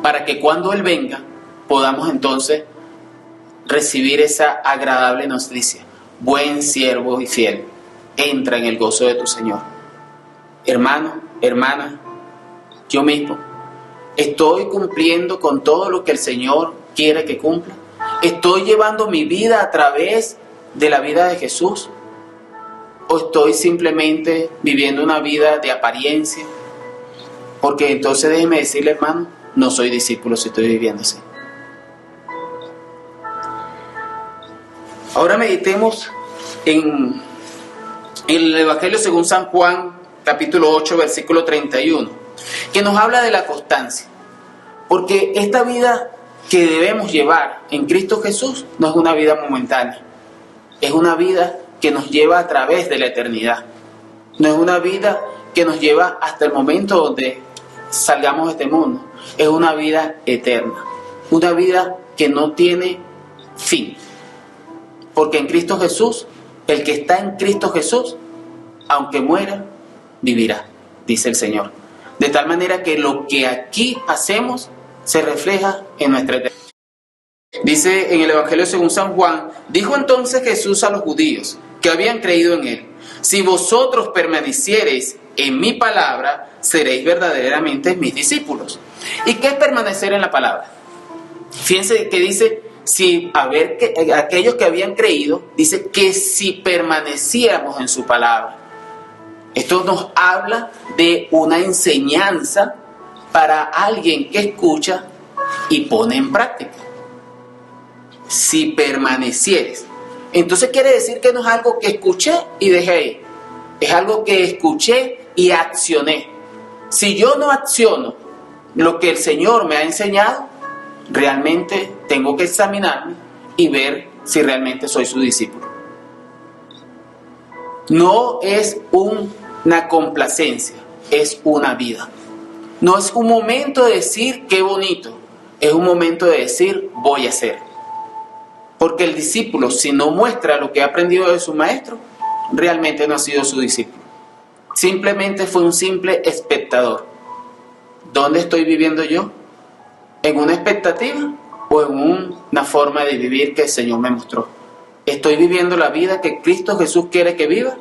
para que cuando Él venga podamos entonces recibir esa agradable noticia: buen siervo y fiel, entra en el gozo de tu Señor. Hermano, hermana, yo mismo, ¿estoy cumpliendo con todo lo que el Señor quiere que cumpla? ¿Estoy llevando mi vida a través de la vida de Jesús? ¿O estoy simplemente viviendo una vida de apariencia? Porque entonces déjeme decirle, hermano, no soy discípulo si estoy viviendo así. Ahora meditemos en el Evangelio según San Juan, capítulo 8, versículo 31, que nos habla de la constancia. Porque esta vida que debemos llevar en Cristo Jesús no es una vida momentánea, es una vida que nos lleva a través de la eternidad. No es una vida que nos lleva hasta el momento donde salgamos de este mundo. Es una vida eterna, una vida que no tiene fin. Porque en Cristo Jesús, el que está en Cristo Jesús, aunque muera, vivirá, dice el Señor. De tal manera que lo que aquí hacemos se refleja en nuestra eternidad. Dice en el Evangelio según San Juan, dijo entonces Jesús a los judíos que habían creído en él: si vosotros permaneciereis en mi palabra, seréis verdaderamente mis discípulos. ¿Y qué es permanecer en la palabra? Fíjense que dice, aquellos que habían creído, dice que si permaneciéramos en su palabra. Esto nos habla de una enseñanza para alguien que escucha y pone en práctica. Si permanecieres. Entonces quiere decir que no es algo que escuché y dejé ahí. Es algo que escuché y accioné. Si yo no acciono lo que el Señor me ha enseñado, realmente tengo que examinarme y ver si realmente soy su discípulo. No es una complacencia, es una vida. No es un momento de decir qué bonito, es un momento de decir voy a hacer. Porque el discípulo, si no muestra lo que ha aprendido de su maestro, realmente no ha sido su discípulo. Simplemente fue un simple espectador. ¿Dónde estoy viviendo yo? ¿En una expectativa o en una forma de vivir que el Señor me mostró? ¿Estoy viviendo la vida que Cristo Jesús quiere que viva?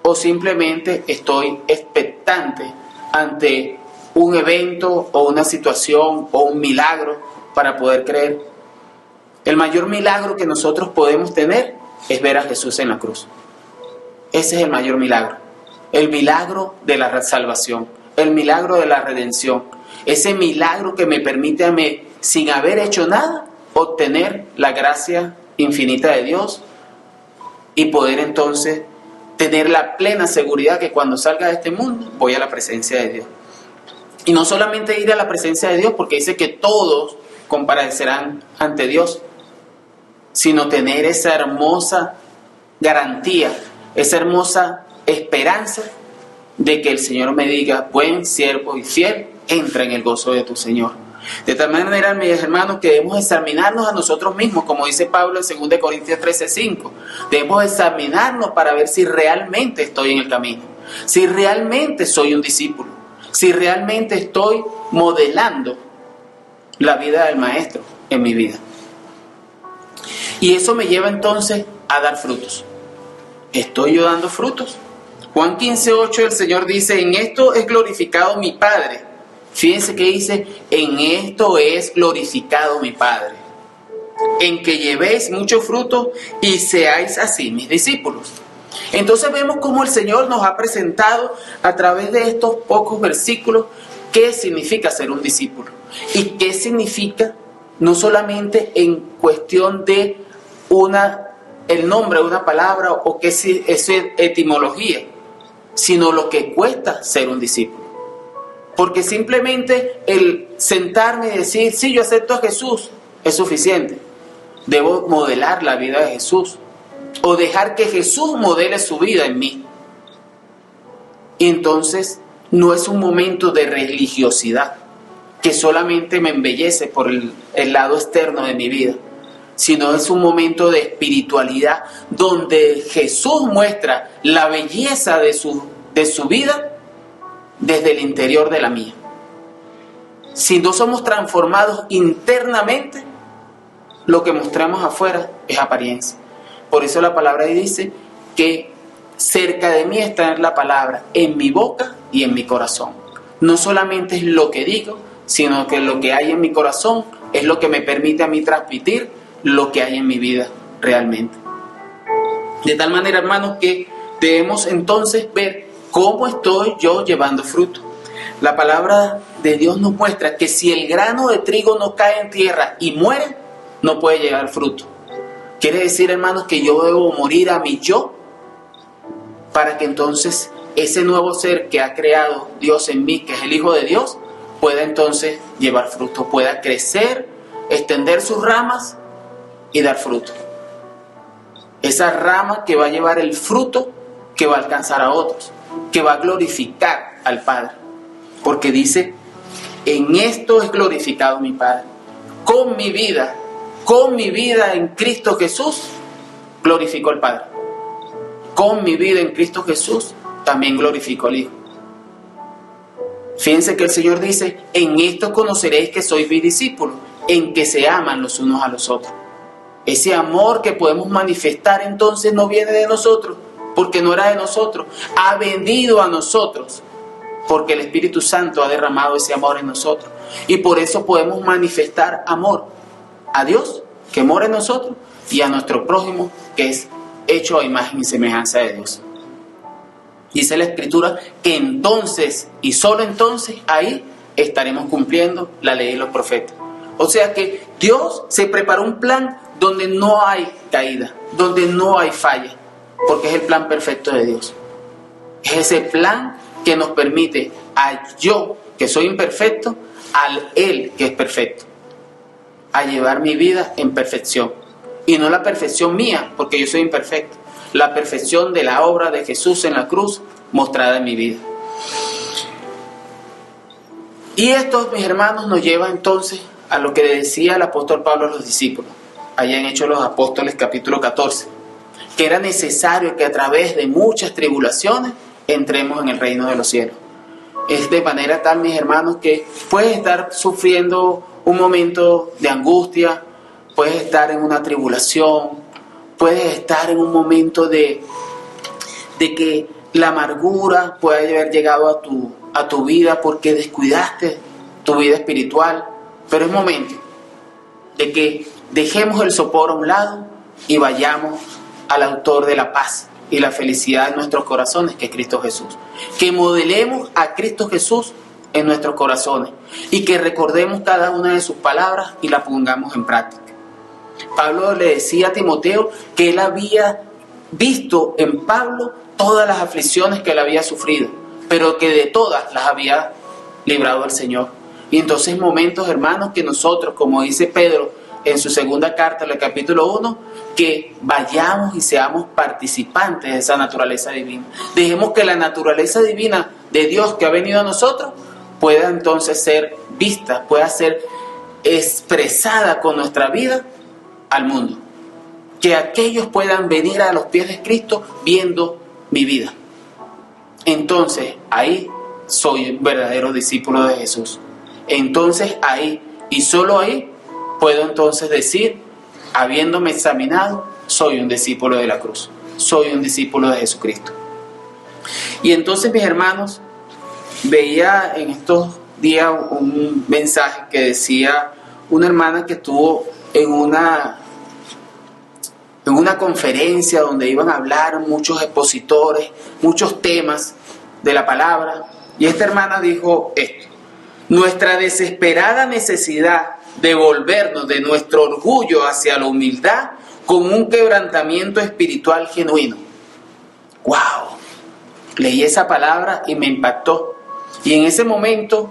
¿O simplemente estoy expectante ante un evento o una situación o un milagro para poder creer? El mayor milagro que nosotros podemos tener es ver a Jesús en la cruz. Ese es el mayor milagro. El milagro de la salvación, el milagro de la redención. Ese milagro que me permite a mí, sin haber hecho nada, obtener la gracia infinita de Dios y poder entonces tener la plena seguridad que cuando salga de este mundo voy a la presencia de Dios. Y no solamente ir a la presencia de Dios, porque dice que todos comparecerán ante Dios, sino tener esa hermosa garantía, esa hermosa esperanza de que el Señor me diga: buen siervo y fiel, entra en el gozo de tu Señor. De tal manera, mis hermanos, que debemos examinarnos a nosotros mismos, como dice Pablo en 2 Corintios 13:5. Debemos examinarnos para ver si realmente estoy en el camino, si realmente soy un discípulo, si realmente estoy modelando la vida del Maestro en mi vida. Y eso me lleva entonces a dar frutos. ¿Estoy yo dando frutos? Juan 15:8 el Señor dice: en esto es glorificado mi Padre. Fíjense que dice: en esto es glorificado mi Padre, en que llevéis mucho fruto y seáis así mis discípulos. Entonces vemos cómo el Señor nos ha presentado a través de estos pocos versículos qué significa ser un discípulo y qué significa no solamente en cuestión de el nombre de una palabra o qué es etimología, sino lo que cuesta ser un discípulo. Porque simplemente el sentarme y decir: sí, yo acepto a Jesús, es suficiente. Debo modelar la vida de Jesús o dejar que Jesús modele su vida en mí. Y entonces no es un momento de religiosidad que solamente me embellece por el lado externo de mi vida, sino es un momento de espiritualidad donde Jesús muestra la belleza de su vida desde el interior de la mía. Si no somos transformados internamente, lo que mostramos afuera es apariencia. Por eso la palabra dice que cerca de mí está la palabra, en mi boca y en mi corazón. No solamente es lo que digo, sino que lo que hay en mi corazón es lo que me permite a mí transmitir lo que hay en mi vida realmente. De tal manera, hermanos, que debemos entonces ver cómo estoy yo llevando fruto. La palabra de Dios nos muestra que si el grano de trigo no cae en tierra y muere, no puede llevar fruto. Quiere decir, hermanos, que yo debo morir a mi yo para que entonces ese nuevo ser que ha creado Dios en mí, que es el Hijo de Dios, pueda entonces llevar fruto, pueda crecer, extender sus ramas y dar fruto. Esa rama que va a llevar el fruto que va a alcanzar a otros, que va a glorificar al Padre. Porque dice, en esto es glorificado mi Padre. Con mi vida en Cristo Jesús, glorificó al Padre. Con mi vida en Cristo Jesús, también glorificó al Hijo. Fíjense que el Señor dice, en esto conoceréis que sois mis discípulos, en que se aman los unos a los otros. Ese amor que podemos manifestar entonces no viene de nosotros, porque no era de nosotros, ha venido a nosotros, porque el Espíritu Santo ha derramado ese amor en nosotros. Y por eso podemos manifestar amor a Dios, que mora en nosotros, y a nuestro prójimo, que es hecho a imagen y semejanza de Dios. Dice la Escritura que entonces, y solo entonces, ahí estaremos cumpliendo la ley de los profetas. O sea que Dios se preparó un plan donde no hay caída, donde no hay falla, porque es el plan perfecto de Dios. Es ese plan que nos permite a yo, que soy imperfecto, al Él, que es perfecto, a llevar mi vida en perfección. Y no la perfección mía, porque yo soy imperfecto, la perfección de la obra de Jesús en la cruz mostrada en mi vida. Y esto, mis hermanos, nos lleva entonces a lo que decía el apóstol Pablo a los discípulos, allá en Hechos de los Apóstoles capítulo 14, que era necesario que a través de muchas tribulaciones entremos en el reino de los cielos. Es de manera tal, mis hermanos, que puedes estar sufriendo un momento de angustia, puedes estar en una tribulación, puedes estar en un momento de que la amargura puede haber llegado a tu vida porque descuidaste tu vida espiritual, pero es momento de que dejemos el sopor a un lado y vayamos al autor de la paz y la felicidad en nuestros corazones, que es Cristo Jesús. Que modelemos a Cristo Jesús en nuestros corazones y que recordemos cada una de sus palabras y la pongamos en práctica. Pablo le decía a Timoteo que él había visto en Pablo todas las aflicciones que él había sufrido, pero que de todas las había librado el Señor. Y entonces momentos, hermanos, que nosotros, como dice Pedro en su segunda carta, en el capítulo 1, que vayamos y seamos participantes de esa naturaleza divina. Dejemos que la naturaleza divina de Dios que ha venido a nosotros pueda entonces ser vista, pueda ser expresada con nuestra vida al mundo. Que aquellos puedan venir a los pies de Cristo viendo mi vida. Entonces ahí soy un verdadero discípulo de Jesús. Entonces ahí, y solo ahí, puedo entonces decir, habiéndome examinado, soy un discípulo de la cruz. Soy un discípulo de Jesucristo. Y entonces, mis hermanos, veía en estos días un mensaje que decía una hermana que estuvo en una conferencia donde iban a hablar muchos expositores, muchos temas de la palabra, y esta hermana dijo esto: nuestra desesperada necesidad de volvernos de nuestro orgullo hacia la humildad con un quebrantamiento espiritual genuino. ¡Wow! Leí esa palabra y me impactó. Y en ese momento,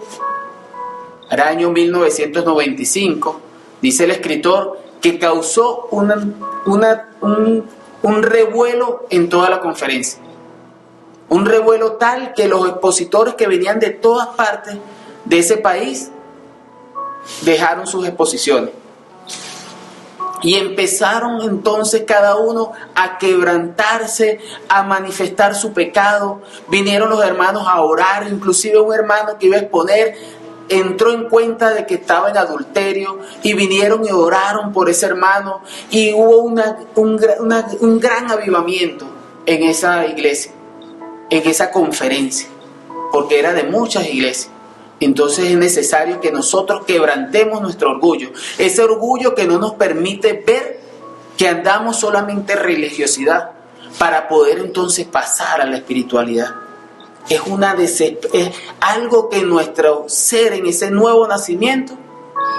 el año 1995, dice el escritor que causó un revuelo en toda la conferencia. Un revuelo tal que los expositores que venían de todas partes de ese país dejaron sus exposiciones. Y empezaron entonces cada uno a quebrantarse, a manifestar su pecado. Vinieron los hermanos a orar, inclusive un hermano que iba a exponer entró en cuenta de que estaba en adulterio y vinieron y oraron por ese hermano y hubo un gran avivamiento en esa iglesia, en esa conferencia, porque era de muchas iglesias. Entonces es necesario que nosotros quebrantemos nuestro orgullo, ese orgullo que no nos permite ver que andamos solamente en religiosidad, para poder entonces pasar a la espiritualidad. Es algo que nuestro ser en ese nuevo nacimiento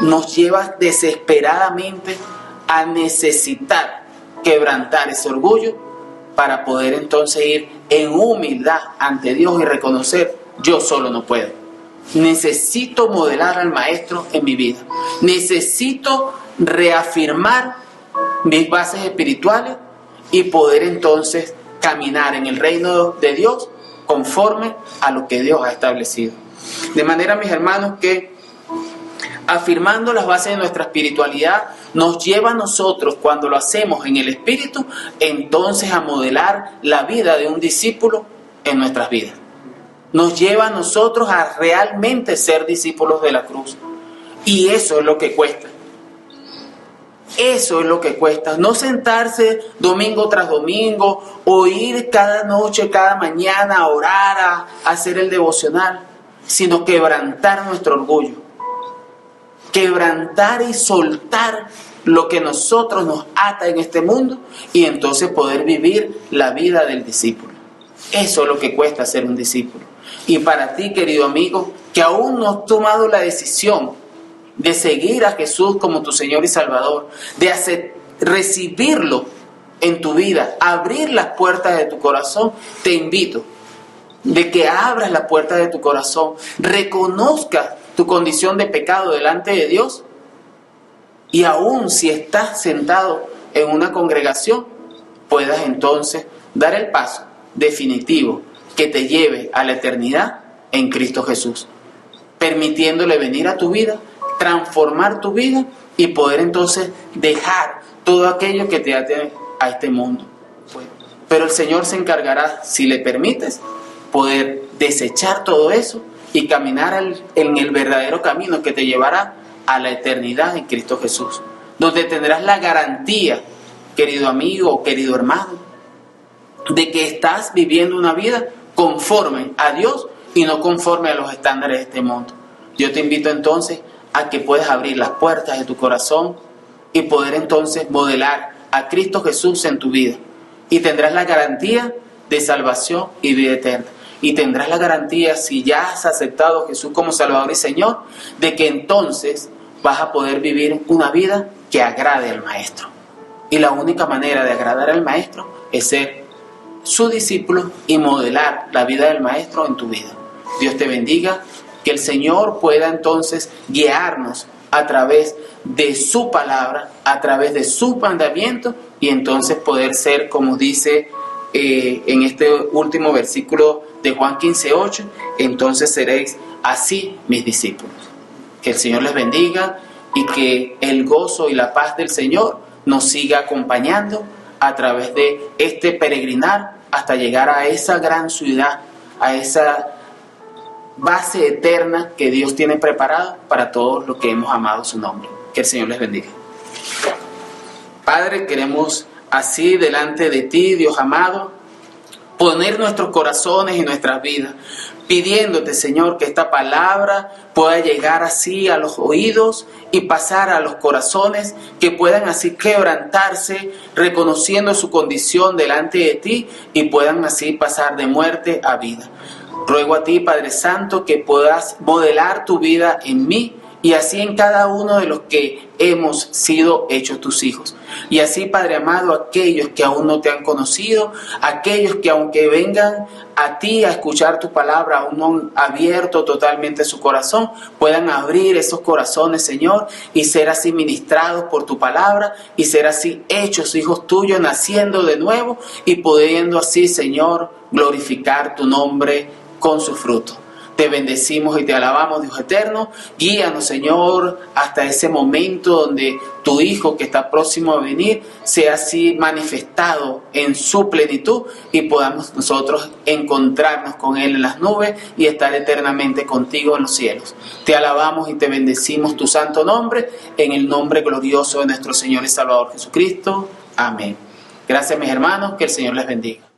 nos lleva desesperadamente a necesitar quebrantar ese orgullo para poder entonces ir en humildad ante Dios y reconocer: yo solo no puedo. Necesito modelar al Maestro en mi vida. Necesito reafirmar mis bases espirituales y poder entonces caminar en el reino de Dios conforme a lo que Dios ha establecido. De manera, mis hermanos, que afirmando las bases de nuestra espiritualidad nos lleva a nosotros, cuando lo hacemos en el Espíritu, entonces a modelar la vida de un discípulo en nuestras vidas. Nos lleva a nosotros a realmente ser discípulos de la cruz. Y eso es lo que cuesta. Eso es lo que cuesta. No sentarse domingo tras domingo o ir cada noche, cada mañana a orar, a hacer el devocional, sino quebrantar nuestro orgullo. Quebrantar y soltar lo que nosotros nos ata en este mundo y entonces poder vivir la vida del discípulo. Eso es lo que cuesta ser un discípulo. Y para ti, querido amigo, que aún no has tomado la decisión de seguir a Jesús como tu Señor y Salvador, de recibirlo en tu vida, abrir las puertas de tu corazón, te invito de que abras la puerta de tu corazón, reconozcas tu condición de pecado delante de Dios y aún si estás sentado en una congregación, puedas entonces dar el paso definitivo que te lleve a la eternidad en Cristo Jesús, permitiéndole venir a tu vida, transformar tu vida y poder entonces dejar todo aquello que te ate a este mundo. Pero el Señor se encargará, si le permites, poder desechar todo eso y caminar en el verdadero camino que te llevará a la eternidad en Cristo Jesús, donde tendrás la garantía, querido amigo o querido hermano, de que estás viviendo una vida conforme a Dios y no conforme a los estándares de este mundo. Yo te invito entonces a que puedas abrir las puertas de tu corazón y poder entonces modelar a Cristo Jesús en tu vida. Y tendrás la garantía de salvación y vida eterna. Y tendrás la garantía, si ya has aceptado a Jesús como Salvador y Señor, de que entonces vas a poder vivir una vida que agrade al Maestro. Y la única manera de agradar al Maestro es ser su discípulo y modelar la vida del Maestro en tu vida. Dios te bendiga, que el Señor pueda entonces guiarnos a través de su palabra, a través de sus mandamientos y entonces poder ser, como dice en este último versículo de Juan 15:8, entonces seréis así mis discípulos. Que el Señor les bendiga y que el gozo y la paz del Señor nos siga acompañando a través de este peregrinar hasta llegar a esa gran ciudad, a esa base eterna que Dios tiene preparado para todos los que hemos amado su nombre. Que el Señor les bendiga. Padre, queremos así delante de ti, Dios amado, poner nuestros corazones y nuestras vidas, pidiéndote, Señor, que esta palabra pueda llegar así a los oídos y pasar a los corazones, que puedan así quebrantarse, reconociendo su condición delante de ti y puedan así pasar de muerte a vida. Ruego a ti, Padre Santo, que puedas modelar tu vida en mí y así en cada uno de los que hemos sido hechos tus hijos. Y así, Padre amado, aquellos que aún no te han conocido, aquellos que aunque vengan a ti a escuchar tu palabra, aún no han abierto totalmente su corazón, puedan abrir esos corazones, Señor, y ser así ministrados por tu palabra y ser así hechos hijos tuyos, naciendo de nuevo y pudiendo así, Señor, glorificar tu nombre con su fruto. Te bendecimos y te alabamos, Dios eterno. Guíanos, Señor, hasta ese momento donde tu Hijo que está próximo a venir sea así manifestado en su plenitud y podamos nosotros encontrarnos con Él en las nubes y estar eternamente contigo en los cielos. Te alabamos y te bendecimos tu santo nombre, en el nombre glorioso de nuestro Señor y Salvador Jesucristo. Amén. Gracias, mis hermanos. Que el Señor les bendiga.